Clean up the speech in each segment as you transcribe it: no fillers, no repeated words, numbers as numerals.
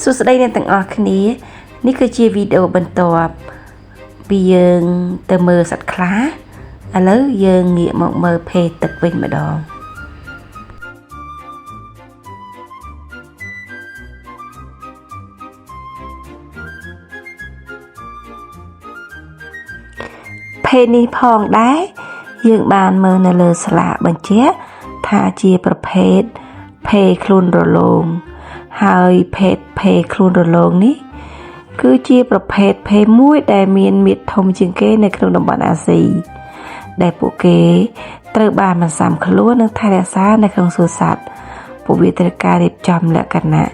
សួស្តីអ្នកទាំងអស់គ្នានេះគឺជាវីដេអូបន្ទាប់ពីយើងទៅមើលសត្វខ្លាឥឡូវយើងងាកមកមើលភេទទឹកវិញម្ដងភេទនេះផងដែរយើងបានមើលនៅលើស្លាកបញ្ជាក់ថាជាប្រភេទភេទខ្លួនរលោងហើយភេទខ្លួនរលោងនេះគឺជាប្រភេទភេទមួយដែលមានមាឌធំជាងគេនៅក្នុងតំបន់អាស៊ីដែលពួកគេត្រូវបានបន្សាំខ្លួននិងថែរក្សានៅក្នុងសួនសត្វពួកវាត្រូវការរៀបចំលក្ខណៈ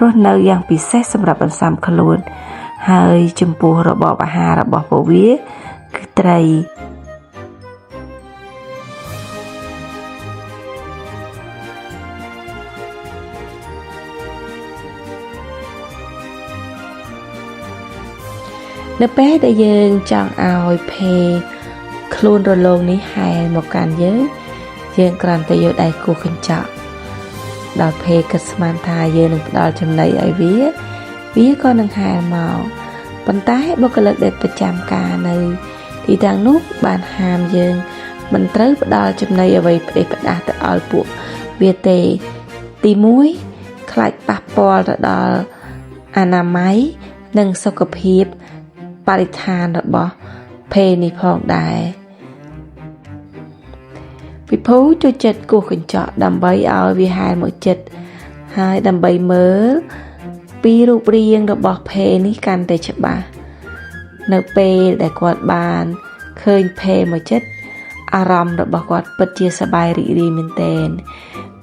រស់នៅយ៉ាងពិសេសសម្រាប់បន្សាំខ្លួនហើយចំពោះរបបអាហាររបស់ពួកវាគឺត្រីនៅពេលដែលយើងចង់ឲ្យភេទខ្លួនរលោងនេះហែលមកកាន់យើងគ្រាន់តែយកដៃគោះកញ្ចក់ដល់ភេទគិតស្មានថាយើងនឹងផ្ដល់ចំណីឲ្យវាក៏នឹងហែលមកប៉ុន្តែបុគ្គលិកដែលប្រចាំការនៅទីតាំងនោះបានហាមយើងមិនត្រូវផ្ដល់ចំណីអ្វីផ្ដេសផ្ដាសទៅឲ្យពួកវាទេទី1ខ្លាចប៉ះពាល់ទៅដល់អនាម័យនិងសុខភាពបរិស្ថានរបស់ភេទនេះផងដែរពិភពចូលចិត្តគោះកញ្ចក់ដើម្បីឲ្យវាហែលមកចិត្តហើយដើម្បីមើលពីរូបរាងរបស់ភេទនេះកាន់តែច្បាស់នៅពេលដែលគាត់បានឃើញភេទមកចិត្តអារម្មណ៍របស់គាត់ពិតជាសប្បាយរីករាយមែនទែន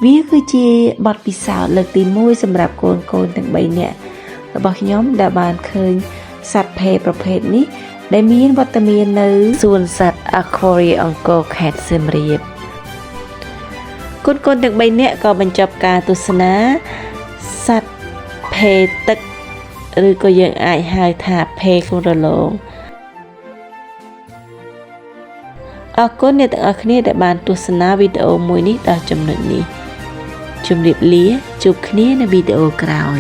វាគឺជាបទពិសោធន៍លើកទី1សម្រាប់កូនទាំង3នាក់របស់ខ្ញុំដែលបានឃើញសត្វភេទប្រភេទនេះដែលមានវត្តមាននៅសួនសត្វ Aquarium អង្គរខេត្តសៀមរាបកូនទាំង3នាក់ក៏បញ្ចប់ការទស្សនាសត្វភេទទឹកឬក៏យើងអាចហៅថាភេទខ្លួនរលោងអរគុណអ្នកទាំងអស់គ្នាដែលបានទស្សនាវីដេអូមួយនេះដល់ចំណុចនេះជម្រាបលាជួបគ្នានៅវីដេអូក្រោយ